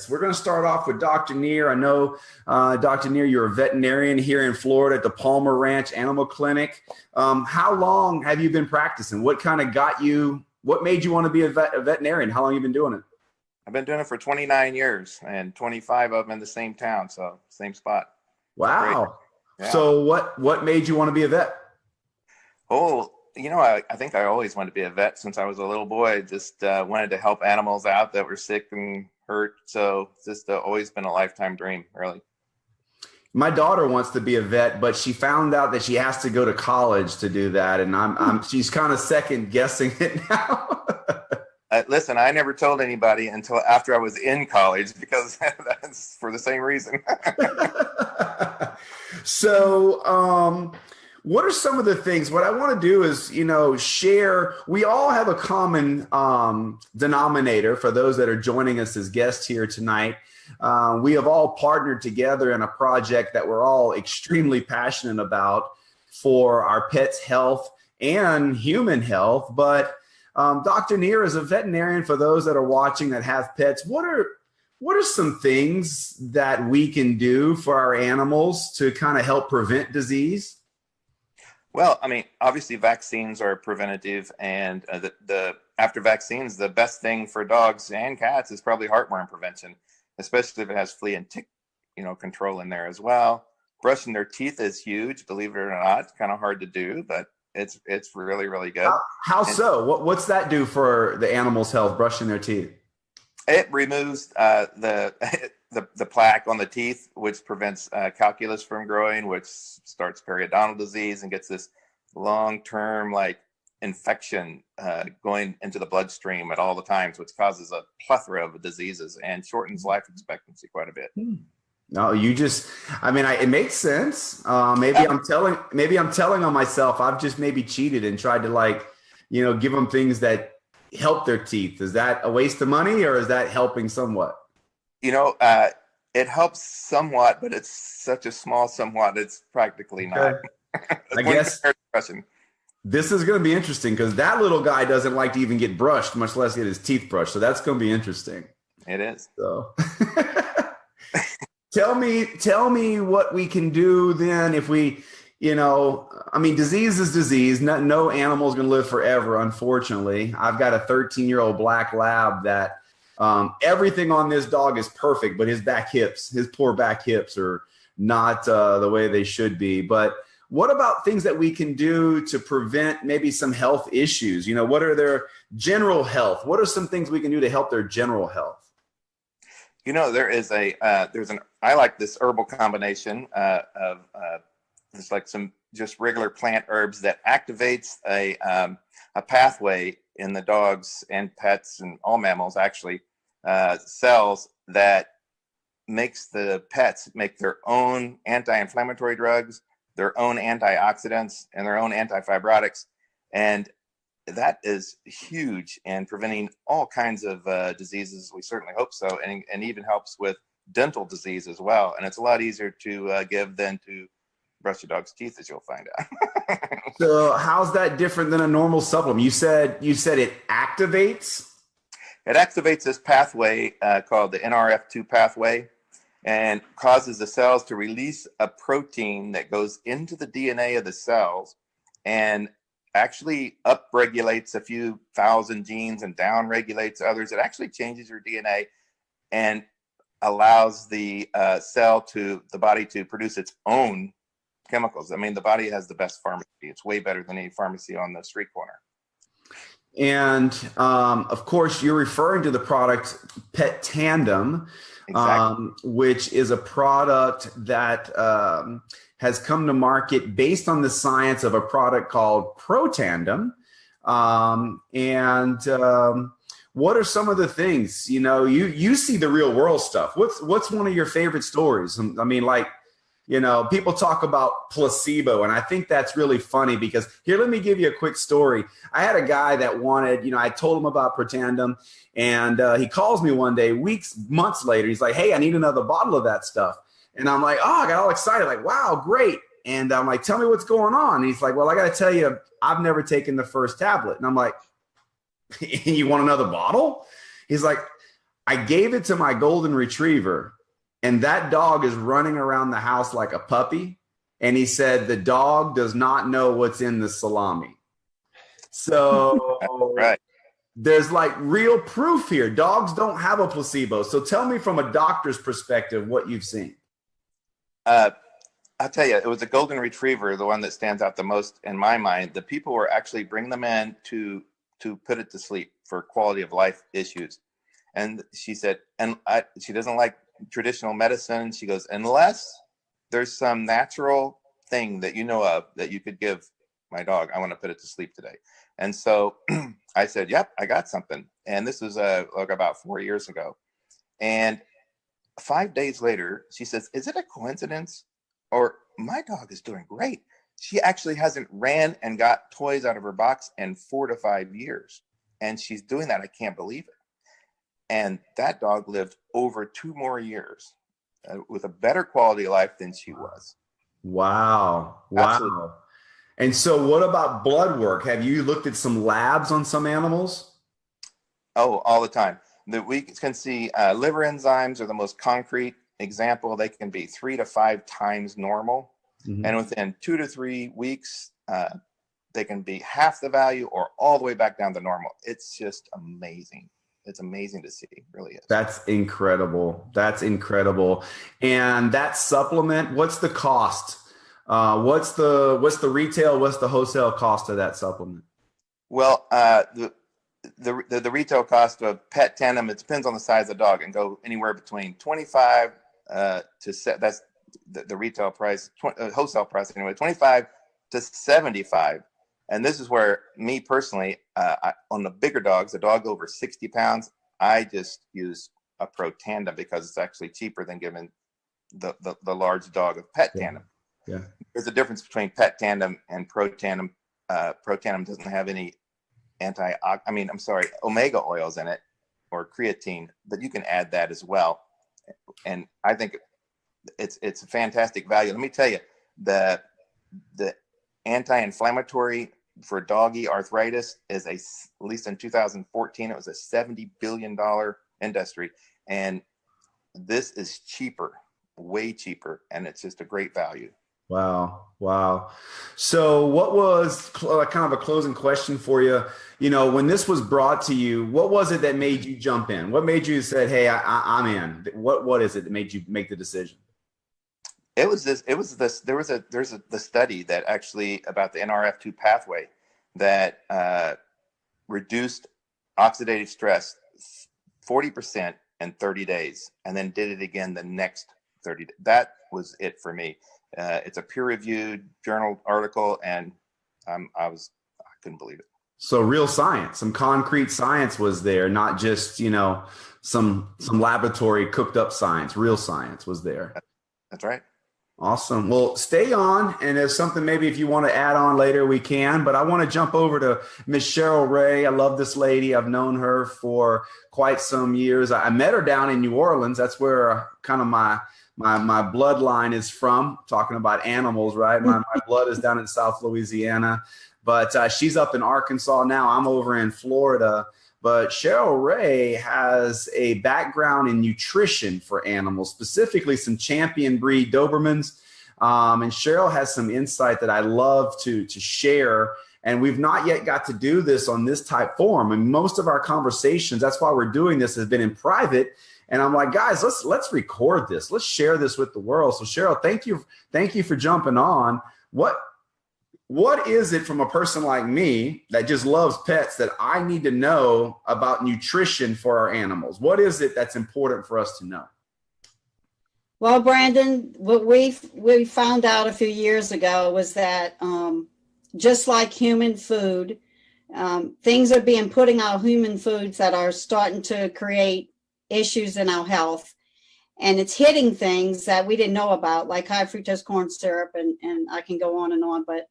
We're going to start off with Dr. Neer. I know, Dr. Neer, you're a veterinarian here in Florida at the Palmer Ranch Animal Clinic. How long have you been practicing? What kind of what made you want to be a veterinarian? How long have you been doing it? I've been doing it for 29 years and 25 of them in the same town, so same spot. Wow. Yeah. So what made you want to be a vet? Oh, I think I always wanted to be a vet since I was a little boy. I just wanted to help animals out that were sick and hurt. So it's just always been a lifetime dream, really. My daughter wants to be a vet, but she found out that she has to go to college to do that. And she's kind of second guessing it now. Listen, I never told anybody until after I was in college because that's for the same reason. So, what are some of the things? What I want to do is, share. We all have a common denominator for those that are joining us as guests here tonight. We have all partnered together in a project that we're all extremely passionate about for our pets' health and human health. But Dr. Neer is a veterinarian. For those that are watching that have pets, what are some things that we can do for our animals to kind of help prevent disease? Well, obviously vaccines are preventative, and after vaccines, the best thing for dogs and cats is probably heartworm prevention, especially if it has flea and tick, control in there as well. Brushing their teeth is huge, believe it or not. It's kind of hard to do, but it's really, really good. How so? What's that do for the animal's health, brushing their teeth? It removes the plaque on the teeth, which prevents calculus from growing, which starts periodontal disease and gets this long-term infection going into the bloodstream at all the times, which causes a plethora of diseases and shortens life expectancy quite a bit. No, it makes sense. Maybe I'm telling on myself. I've just maybe cheated and tried to give them things that help their teeth. Is that a waste of money, or is that helping somewhat? It helps somewhat, but it's such a small somewhat, it's practically not. I guess this is going to be interesting because that little guy doesn't like to even get brushed, much less get his teeth brushed. So that's going to be interesting. It is. So tell me what we can do then if we, disease is disease. No animal is going to live forever, unfortunately. I've got a 13-year-old black lab that everything on this dog is perfect, but his poor back hips are not the way they should be. But what about things that we can do to prevent maybe some health issues? What are their general health? What are some things we can do to help their general health? I like this herbal combination of it's like some just regular plant herbs that activates a pathway in the dogs and pets and all mammals actually cells that makes the pets make their own anti-inflammatory drugs, their own antioxidants, and their own antifibrotics. And that is huge in preventing all kinds of diseases. We certainly hope so, and even helps with dental disease as well. And it's a lot easier to give than to brush your dog's teeth, as you'll find out. So how's that different than a normal supplement? You said it activates? It activates this pathway called the NRF2 pathway and causes the cells to release a protein that goes into the DNA of the cells and actually upregulates a few thousand genes and downregulates others. It actually changes your DNA and allows the body to produce its own chemicals. The body has the best pharmacy. It's way better than any pharmacy on the street corner. And of course, you're referring to the product Protandim, exactly. Which is a product that has come to market based on the science of a product called Protandim. What are some of the things, you see the real world stuff. What's one of your favorite stories? People talk about placebo, and I think that's really funny because here, let me give you a quick story. I had a guy that wanted, I told him about Protandim, and he calls me one day, months later. He's like, "Hey, I need another bottle of that stuff." And I'm like, "Oh," I got all excited, like, "Wow, great." And I'm like, "Tell me what's going on." And he's like, "Well, I got to tell you, I've never taken the first tablet." And I'm like, And you want another bottle? He's like, I gave it to my golden retriever, and that dog is running around the house like a puppy. And he said the dog does not know what's in the salami. So Right. there's like real proof here. Dogs don't have a placebo. So tell me from a doctor's perspective what you've seen. I'll tell you, it was a golden retriever, the one that stands out the most in my mind. The people were actually bringing them in to put it to sleep for quality of life issues. And she said, she doesn't like traditional medicine. She goes, unless there's some natural thing that you know of that you could give my dog, I want to put it to sleep today. And so I said, yep, I got something. And this was like about 4 years ago. And 5 days later, she says, is it a coincidence? Or my dog is doing great. She actually hasn't ran and got toys out of her box in 4 to 5 years. And she's doing that. I can't believe it. And that dog lived over 2 more years with a better quality of life than she was. Wow. Absolutely. And so what about blood work? Have you looked at some labs on some animals? Oh, all the time. We can see liver enzymes are the most concrete example. They can be 3 to 5 times normal. Mm-hmm. And within 2 to 3 weeks, they can be half the value or all the way back down to normal. It's just amazing. It's amazing to see. It really is. That's incredible. That's incredible. And that supplement, what's the cost? What's the retail? What's the wholesale cost of that supplement? Well, the retail cost of Protandim, it depends on the size of the dog, and go anywhere between 25 that's the retail price, wholesale price anyway, 25 to 75. And this is where me personally, on the bigger dogs, a dog over 60 pounds, I just use a Protandim because it's actually cheaper than giving the large dog of Protandim. Yeah. There's a difference between Protandim and Protandim. Protandim doesn't have any omega oils in it or creatine, but you can add that as well. And I think it's a fantastic value. Let me tell you, the anti-inflammatory for doggy arthritis is at least in 2014, it was a $70 billion industry. And this is cheaper, way cheaper. And it's just a great value. Wow. So what was kind of a closing question for you? You know, when this was brought to you, what was it that made you jump in? What made you say, hey, I'm in? What is it that made you make the decision? There's the study that actually about the NRF2 pathway that reduced oxidative stress 40% in 30 days, and then did it again the next 30 days. That was it for me. It's a peer-reviewed journal article, and I couldn't believe it. So real science, some concrete science was there, not just, some laboratory cooked up science. Real science was there. That's right. Awesome. Well, stay on, and there's something maybe if you want to add on later, we can. But I want to jump over to Miss Cheryl Ray. I love this lady. I've known her for quite some years. I met her down in New Orleans. That's where kind of my bloodline is from, talking about animals, right? My blood is down in South Louisiana, but she's up in Arkansas now. I'm over in Florida. But Cheryl Ray has a background in nutrition for animals, specifically some champion breed Dobermans. And Cheryl has some insight that I love to share. And we've not yet got to do this on this type forum. And most of our conversations, that's why we're doing this, has been in private. And I'm like, guys, let's record this. Let's share this with the world. So Cheryl, thank you for jumping on. What is it from a person like me that just loves pets that I need to know about nutrition for our animals? What is it that's important for us to know? Well, Brandon, what we found out a few years ago was that just like human food, things are being put in our human foods that are starting to create issues in our health. And it's hitting things that we didn't know about, like high fructose corn syrup, and I can go on and on. But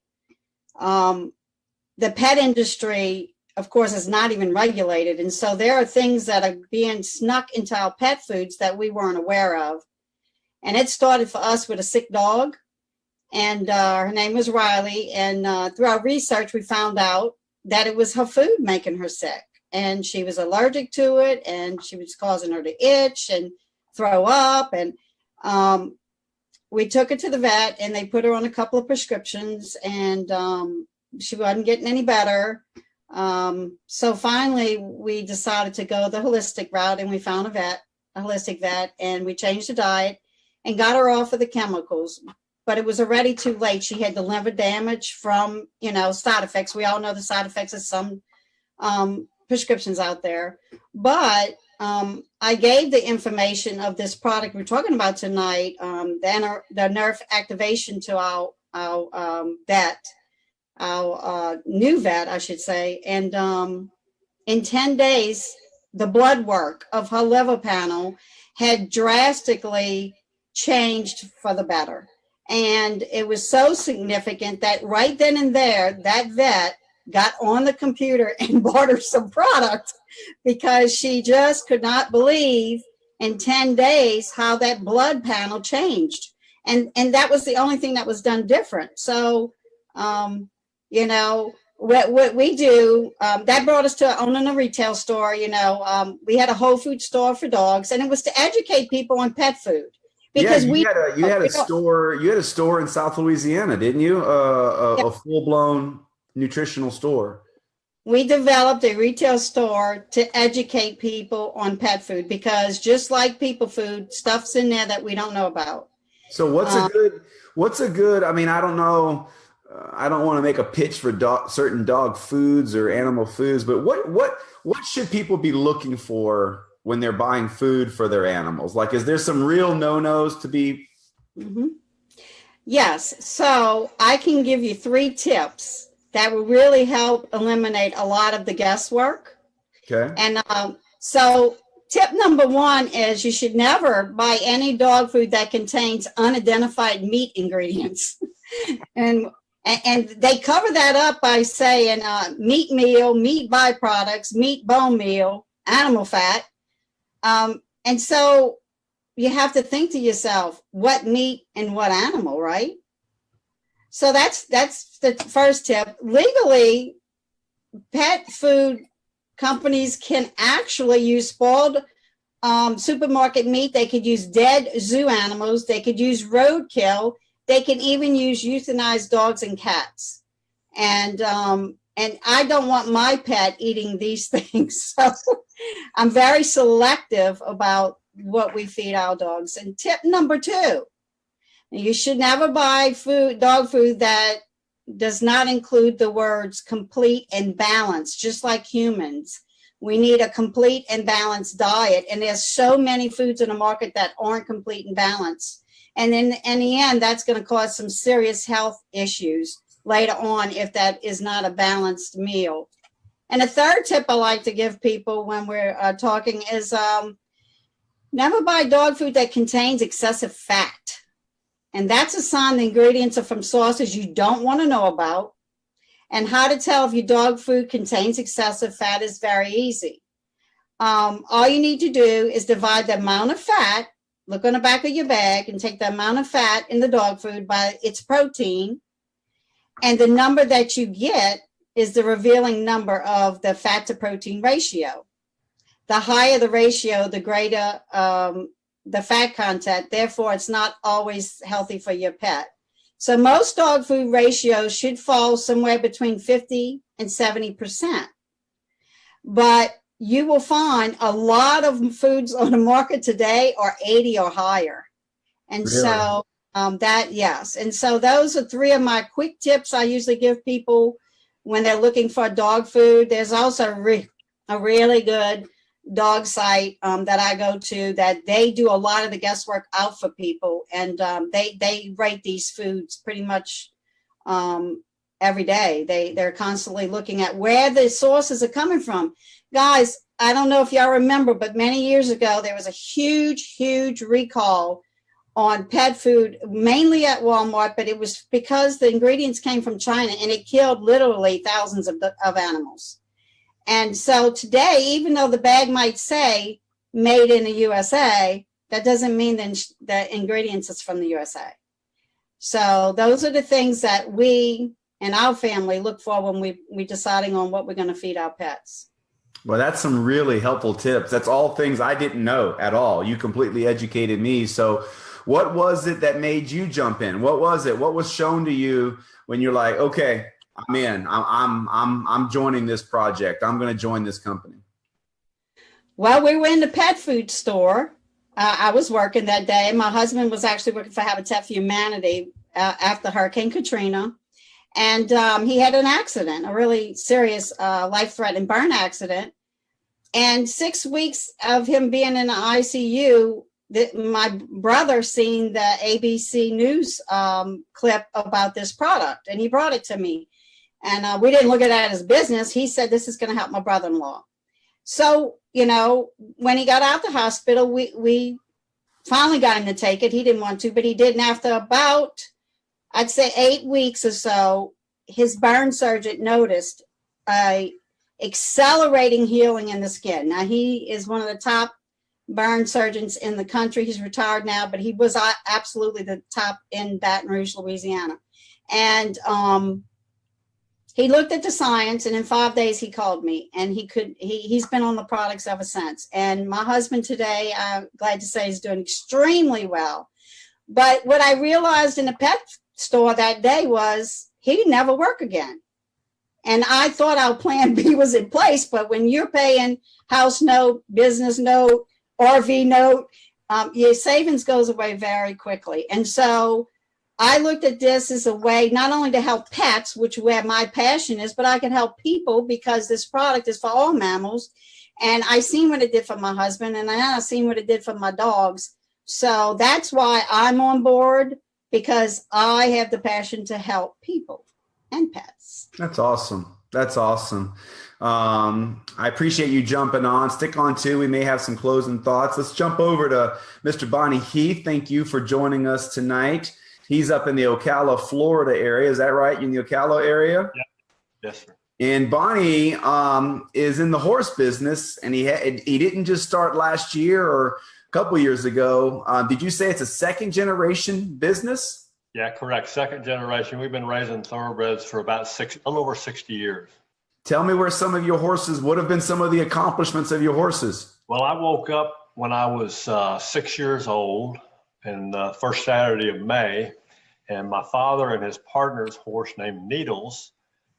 the pet industry, of course, is not even regulated. And so there are things that are being snuck into our pet foods that we weren't aware of. And it started for us with a sick dog. And her name was Riley. And through our research, we found out that it was her food making her sick. and she was allergic to it, and she was causing her to itch and throw up. And we took her to the vet, and they put her on a couple of prescriptions, and she wasn't getting any better. So finally, we decided to go the holistic route, and we found a holistic vet, and we changed the diet and got her off of the chemicals. But it was already too late. She had the liver damage from, side effects. We all know the side effects of some prescriptions out there. But I gave the information of this product we're talking about tonight, the nerve activation, to our vet, our new vet, I should say. And in 10 days, the blood work of her liver panel had drastically changed for the better. And it was so significant that right then and there, that vet got on the computer and bought her some product, because she just could not believe in 10 days how that blood panel changed. And that was the only thing that was done different. So, what we do, that brought us to owning a retail store. We had a Whole Food store for dogs, and it was to educate people on pet food. Because you had a store in South Louisiana, didn't you? A full-blown nutritional store. We developed a retail store to educate people on pet food, because just like people food, stuff's in there that we don't know about. So what's a good, I mean, I don't know, I don't want to make a pitch for certain dog foods or animal foods, but what should people be looking for when they're buying food for their animals? Like, is there some real no-nos to be? Mm-hmm. Yes. So I can give you 3 tips that will really help eliminate a lot of the guesswork. Okay. And so tip number 1 is you should never buy any dog food that contains unidentified meat ingredients. and they cover that up by saying meat meal, meat byproducts, meat bone meal, animal fat. And so you have to think to yourself, what meat and what animal, right? So that's the first tip. Legally, pet food companies can actually use spoiled supermarket meat. They could use dead zoo animals. They could use roadkill. They can even use euthanized dogs and cats. And I don't want my pet eating these things. So I'm very selective about what we feed our dogs. And tip number 2, you should never buy dog food that does not include the words complete and balanced, just like humans. We need a complete and balanced diet. And there's so many foods in the market that aren't complete and balanced. And in the end, that's going to cause some serious health issues later on if that is not a balanced meal. And a third tip I like to give people when we're talking is never buy dog food that contains excessive fat. And that's a sign the ingredients are from sources you don't want to know about. And how to tell if your dog food contains excessive fat is very easy. All you need to do is divide the amount of fat, look on the back of your bag, and take the amount of fat in the dog food by its protein. And the number that you get is the revealing number of the fat to protein ratio. The higher the ratio, the greater the fat content. Therefore, it's not always healthy for your pet. So most dog food ratios should fall somewhere between 50 and 70%. But you will find a lot of foods on the market today are 80 or higher. And really? So yes. And so those are 3 of my quick tips I usually give people when they're looking for dog food. There's also a really good dog site that I go to that they do a lot of the guesswork out for people, and they rate these foods pretty much every day. They're constantly looking at where the sources are coming from. Guys, I don't know if y'all remember, but many years ago there was a huge recall on pet food, mainly at Walmart, but it was because the ingredients came from China, and it killed literally thousands of animals. And so today, even though the bag might say made in the USA, that doesn't mean the ingredients is from the USA. So those are the things that we and our family look for when we're deciding on what we're going to feed our pets. Well, that's some really helpful tips. That's all things I didn't know at all. You completely educated me. So what was it that made you jump in? What was it? What was shown to you when you're like, okay, I'm in. I'm joining this project. I'm going to join this company. Well, we were in the pet food store. I was working that day. My husband was actually working for Habitat for Humanity after Hurricane Katrina. And he had an accident, a really serious life-threatening burn accident. And 6 weeks of him being in the ICU, my brother seen the ABC News clip about this product, and he brought it to me. And we didn't look at it as business. He said, this is going to help my brother-in-law. So, you know, when he got out the hospital, we finally got him to take it. He didn't want to, but he did. And after about, I'd say 8 weeks or so, his burn surgeon noticed a accelerating healing in the skin. Now, he is one of the top burn surgeons in the country. He's retired now, but he was absolutely the top in Baton Rouge, Louisiana. And he looked at the science, and in 5 days he called me, and he's been on the products ever since. And my husband today, I'm glad to say, is doing extremely well. But what I realized in the pet store that day was he'd never work again. And I thought our plan B was in place, but when you're paying house note, business note, RV note, your savings goes away very quickly. And so I looked at this as a way not only to help pets, which where my passion is, but I can help people because this product is for all mammals. And I seen what it did for my husband, and I seen what it did for my dogs. So that's why I'm on board, because I have the passion to help people and pets. That's awesome. That's awesome. I appreciate you jumping on. Stick on too. We may have some closing thoughts. Let's jump over to Mr. Bonnie Heath. Thank you for joining us tonight. He's up in the Ocala, Florida area. Is that right? You in the Ocala area? Yeah. Yes, sir. And Bonnie is in the horse business, and he didn't just start last year or a couple years ago. Did you say it's a second generation business? Yeah, correct. Second generation. We've been raising thoroughbreds for about a little over 60 years. Tell me where some of your horses, what have been some of the accomplishments of your horses? Well, I woke up when I was 6 years old, and the first Saturday of May, and my father and his partner's horse named Needles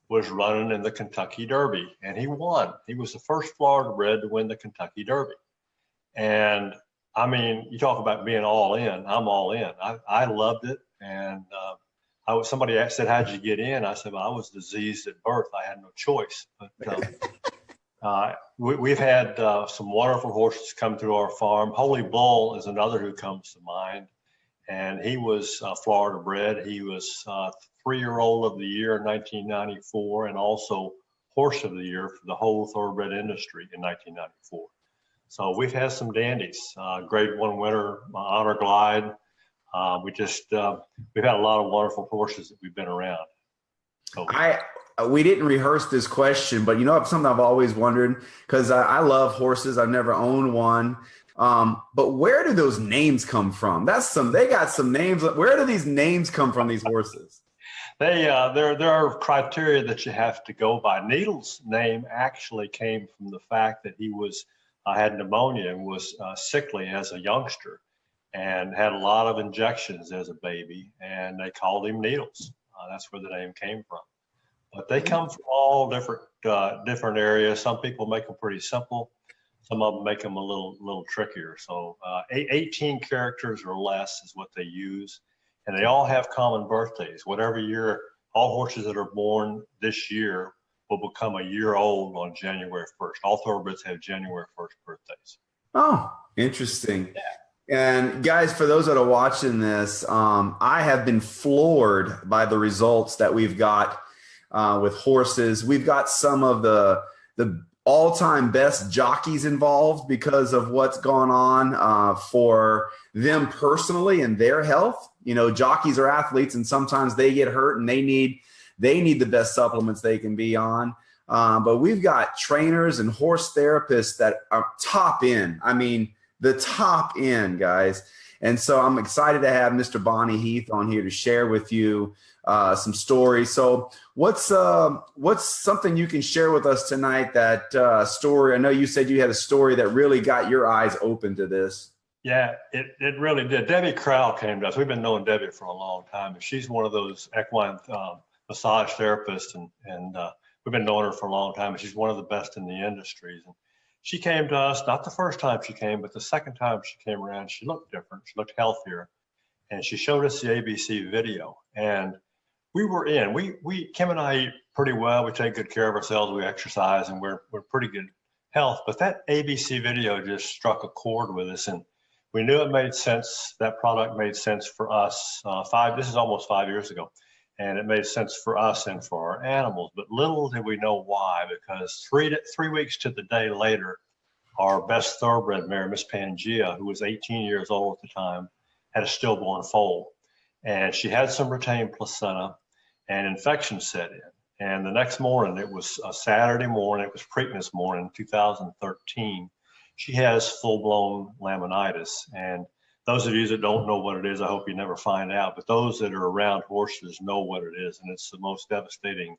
was running in the Kentucky Derby, and he won. He was the first Florida bred to win the Kentucky Derby. And I mean, you talk about being all in, I'm all in. I loved it. And somebody said, how'd you get in? I said, well, I was diseased at birth. I had no choice. But we've had some wonderful horses come through our farm. Holy Bull is another who comes to mind. And he was Florida bred. He was 3-year-old of the year in 1994, and also horse of the year for the whole thoroughbred industry in 1994. So we've had some dandies. Grade 1 winner, Honor Glide. We've had a lot of wonderful horses that we've been around. So, we didn't rehearse this question, but you know, something I've always wondered, because I love horses. I've never owned one. But where do those names come from? They got some names. Where do these names come from, these horses? there are criteria that you have to go by. Needle's name actually came from the fact that he had pneumonia and was sickly as a youngster, and had a lot of injections as a baby, and they called him Needles. That's where the name came from. But they come from all different areas. Some people make them pretty simple. Some of them make them a little trickier. So 18 characters or less is what they use. And they all have common birthdays. Whatever year, all horses that are born this year will become a year old on January 1st. All thoroughbreds have January 1st birthdays. Oh, interesting. Yeah. And guys, for those that are watching this, I have been floored by the results that we've got with horses. We've got some of the all-time best jockeys involved because of what's gone on for them personally and their health. You know, jockeys are athletes, and sometimes they get hurt, and they need the best supplements they can be on. But we've got trainers and horse therapists that are top end. I mean, the top end, guys. And so I'm excited to have Mr. Bonnie Heath on here to share with you some stories. So what's something you can share with us tonight, that story? I know you said you had a story that really got your eyes open to this. Yeah, it really did. Debbie Crowell came to us. We've been knowing Debbie for a long time, and she's one of those equine massage therapists, and we've been knowing her for a long time, and she's one of the best in the industry. And she came to us, not the first time she came, but the second time she came around, she looked different. She looked healthier, and she showed us the ABC video. And we were in. Kim and I eat pretty well. We take good care of ourselves. We exercise, and we're pretty good health. But that ABC video just struck a chord with us, and we knew it made sense. That product made sense for us. This is almost 5 years ago, and it made sense for us and for our animals. But little did we know why, because 3 weeks to the day later, our best thoroughbred mare, Miss Pangea, who was 18 years old at the time, had a stillborn foal, and she had some retained placenta, and infection set in. And the next morning, it was a Saturday morning, it was Preakness morning, 2013. She has full-blown laminitis. And those of you that don't know what it is, I hope you never find out, but those that are around horses know what it is. And it's the most devastating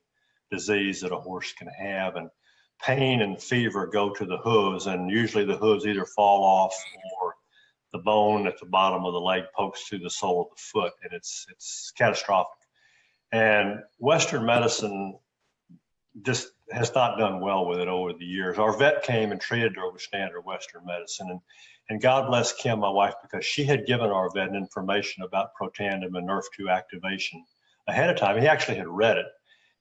disease that a horse can have. And pain and fever go to the hooves, and usually the hooves either fall off or the bone at the bottom of the leg pokes through the sole of the foot, and it's catastrophic. And Western medicine just has not done well with it over the years. Our vet came and treated her with standard Western medicine. And God bless Kim, my wife, because she had given our vet information about Protandim and Nerf2 activation ahead of time. He actually had read it.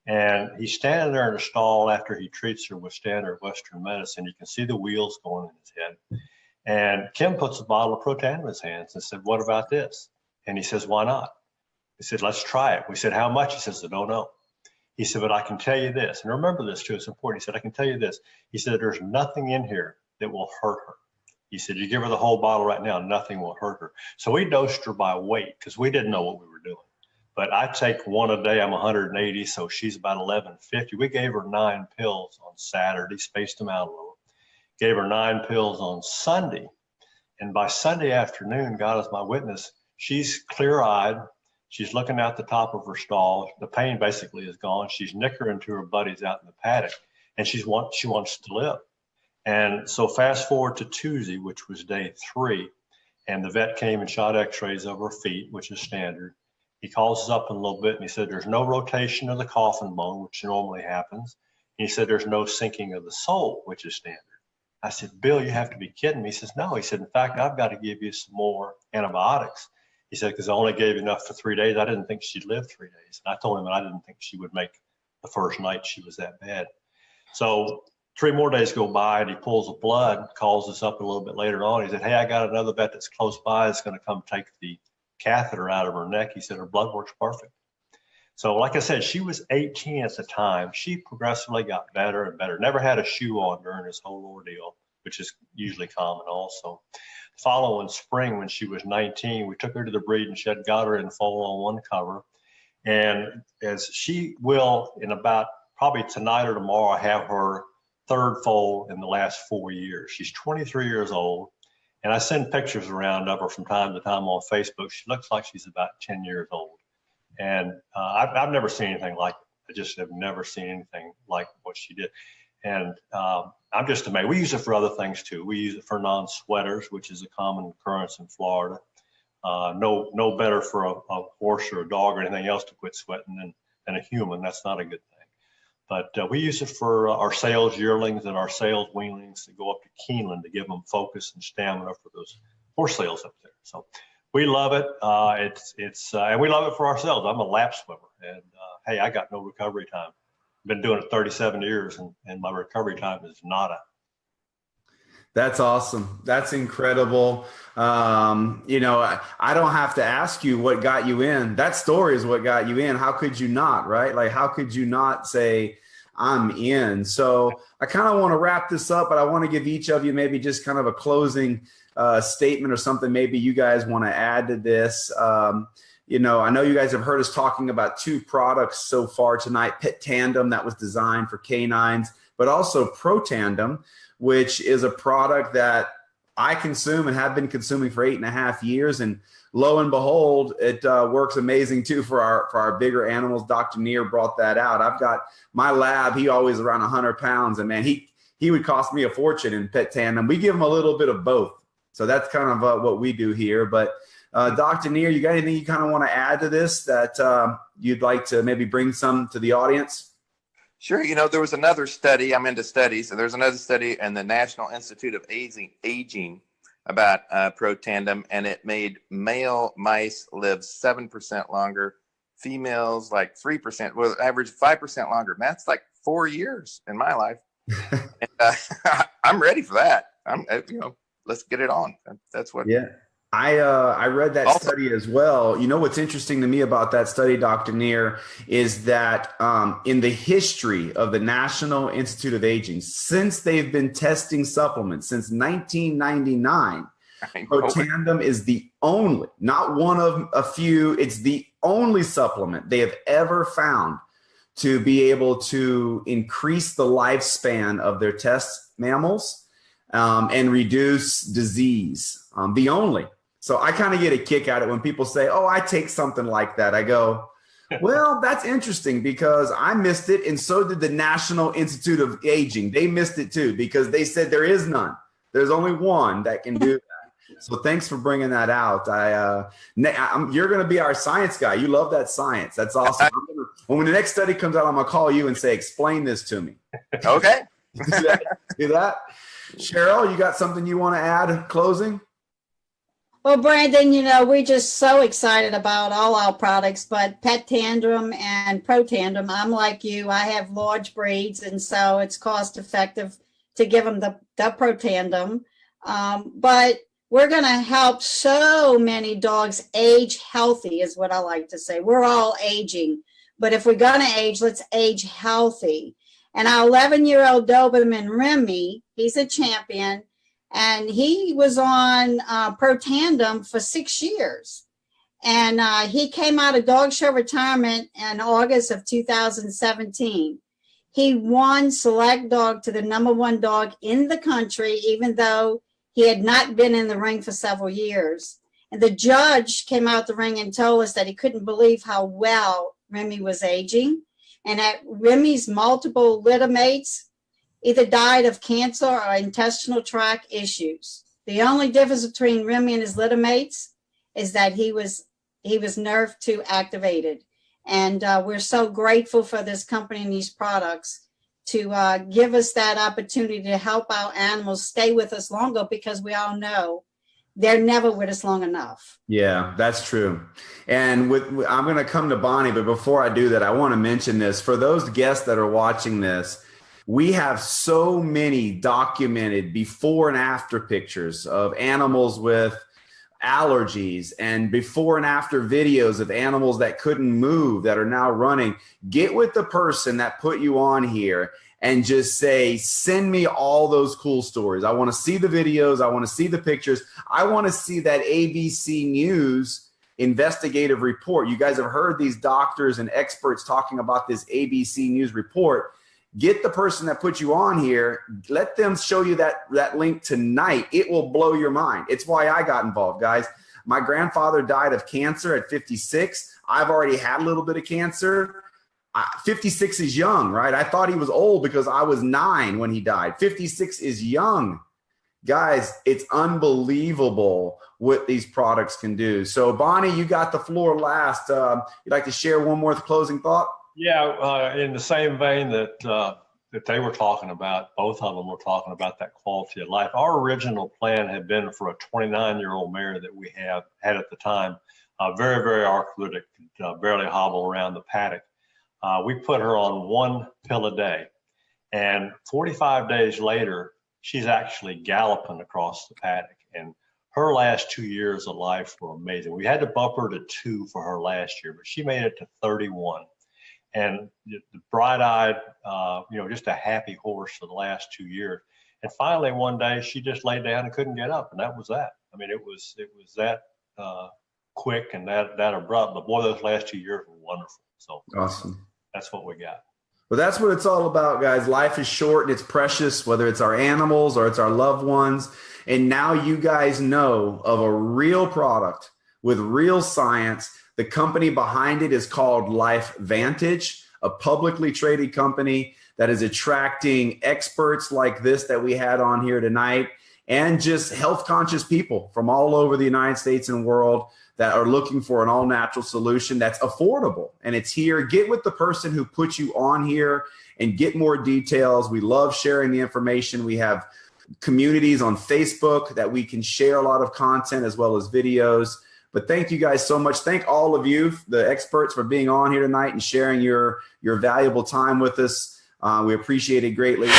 And he's standing there in the stall after he treats her with standard Western medicine. You can see the wheels going in his head. And Kim puts a bottle of Protandim in his hands and said, "What about this?" And he says, "Why not?" He said, "Let's try it." We said, "How much?" He says, "I don't know." He said, "But I can tell you this," and remember this too, it's important. He said, "I can tell you this." He said, "There's nothing in here that will hurt her." He said, "You give her the whole bottle right now, nothing will hurt her." So we dosed her by weight because we didn't know what we were doing. But I take one a day, I'm 180, so she's about 1150. We gave her 9 pills on Saturday, spaced them out a little. Gave her 9 pills on Sunday. And by Sunday afternoon, God is my witness, she's clear-eyed. She's looking out the top of her stall. The pain basically is gone. She's nickering to her buddies out in the paddock, and she wants to live. And so fast forward to Tuesday, which was day 3, and the vet came and shot x-rays of her feet, which is standard. He calls us up in a little bit, and he said, "There's no rotation of the coffin bone, which normally happens." And he said, "There's no sinking of the sole, which is standard." I said, "Bill, you have to be kidding me." He says, "No." He said, "In fact, I've got to give you some more antibiotics." He said, "Because I only gave you enough for 3 days. I didn't think she'd live 3 days." And I told him I didn't think she would make the first night she was that bad. So 3 more days go by, and he pulls the blood, calls us up a little bit later on. He said, "Hey, I got another vet that's close by that's going to come take the catheter out of her neck." He said, "Her blood works perfect." So like I said, she was 18 at the time. She progressively got better and better. Never had a shoe on during this whole ordeal, which is usually common also. Following spring, when she was 19, we took her to the breeding shed, got her in foal on 1 cover. And as she will, in about probably tonight or tomorrow, have her 3rd foal in the last 4 years. She's 23 years old. And I send pictures around of her from time to time on Facebook. She looks like she's about 10 years old. And I've never seen anything like it. I just have never seen anything like what she did. And I'm just amazed. We use it for other things too. We use it for non-sweaters, which is a common occurrence in Florida. No better for a horse or a dog or anything else to quit sweating than a human. That's not a good thing. But we use it for our sales yearlings and our sales weanlings to go up to Keeneland to give them focus and stamina for those horse sales up there. So we love it. And we love it for ourselves. I'm a lap swimmer, and hey, I got no recovery time. Been doing it 37 years, and my recovery time is nada. That's awesome. That's incredible. You know, I don't have to ask you what got you in. That story is what got you in. How could you not, right? Like, how could you not say, "I'm in"? So I kind of want to wrap this up, but I want to give each of you maybe just kind of a closing statement or something maybe you guys want to add to this. You know, I know you guys have heard us talking about 2 products so far tonight: Protandim, that was designed for canines, but also Protandim, which is a product that I consume and have been consuming for 8.5 years. And lo and behold, it works amazing too for our bigger animals. Dr. Neer brought that out. I've got my lab. He always around 100 pounds, and man, he would cost me a fortune in Protandim. We give him a little bit of both. So that's kind of what we do here. But Dr. Neer, you got anything you kind of want to add to this that you'd like to maybe bring some to the audience? Sure. There was another study. I'm into studies. And there's another study in the National Institute of Aging about Protandim, and it made male mice live 7% longer, females like 3%, well, average 5% longer. Man, that's like 4 years in my life. And, I'm ready for that. Let's get it on. That's what. Yeah. I read that study as well. What's interesting to me about that study, Dr. Neer, is that in the history of the National Institute of Aging, since they've been testing supplements since 1999, Protandim is the only, not one of a few, it's the only supplement they have ever found to be able to increase the lifespan of their test mammals and reduce disease. The only. So I kind of get a kick out of it when people say, oh, I take something like that. I go, well, that's interesting because I missed it. And so did the National Institute of Aging. They missed it too because they said there is none. There's only one that can do that. So thanks for bringing that out. You're going to be our science guy. You love that science. That's awesome. When the next study comes out, I'm going to call you and say, explain this to me. Okay. Do that. Cheryl, you got something you want to add closing? Well, Brandon, we're just so excited about all our products, but Protandim and Protandim, I'm like you, I have large breeds, and so it's cost effective to give them the Protandim. But we're going to help so many dogs age healthy is what I like to say. We're all aging, but if we're going to age, let's age healthy. And our 11-year-old Doberman Remy, he's a champion. And he was on Protandim for 6 years. And he came out of dog show retirement in August of 2017. He won Select Dog to the #1 dog in the country, even though he had not been in the ring for several years. And the judge came out the ring and told us that he couldn't believe how well Remy was aging, and that Remy's multiple litter mates either died of cancer or intestinal tract issues. The only difference between Remy and his litter mates is that he was nerve 2 activated. And we're so grateful for this company and these products to give us that opportunity to help our animals stay with us longer, because we all know they're never with us long enough. Yeah, that's true. And I'm going to come to Bonnie, but before I do that, I want to mention this. For those guests that are watching this, we have so many documented before and after pictures of animals with allergies and before and after videos of animals that couldn't move that are now running. Get with the person that put you on here and just say, send me all those cool stories. I want to see the videos. I want to see the pictures. I want to see that ABC News investigative report. You guys have heard these doctors and experts talking about this ABC News report. Get the person that put you on here. Let them show you that link tonight. It will blow your mind. It's why I got involved, guys. My grandfather died of cancer at 56. I've already had a little bit of cancer. 56 is young, right? I thought he was old because I was 9 when he died. 56 is young. Guys, it's unbelievable what these products can do. So, Bonnie, you got the floor last. You'd like to share one more closing thought? Yeah, in the same vein that they were talking about, both of them were talking about that quality of life. Our original plan had been for a 29-year-old mare that we had at the time, very, very arthritic, could barely hobble around the paddock. We put her on 1 pill a day, and 45 days later, she's actually galloping across the paddock. And her last 2 years of life were amazing. We had to bump her to 2 for her last year, but she made it to 31. And the bright-eyed, just a happy horse for the last 2 years. And finally, one day, she just laid down and couldn't get up, and that was that. I mean, it was that quick and that abrupt. But boy, those last 2 years were wonderful. So awesome. That's what we got. Well, that's what it's all about, guys. Life is short and it's precious, whether it's our animals or it's our loved ones. And now you guys know of a real product with real science. The company behind it is called Life Vantage, a publicly traded company that is attracting experts like this that we had on here tonight, and just health conscious people from all over the United States and world that are looking for an all natural solution that's affordable. And it's here. Get with the person who put you on here and get more details. We love sharing the information. We have communities on Facebook that we can share a lot of content as well as videos. But thank you guys so much. Thank all of you, the experts, for being on here tonight and sharing your valuable time with us. We appreciate it greatly.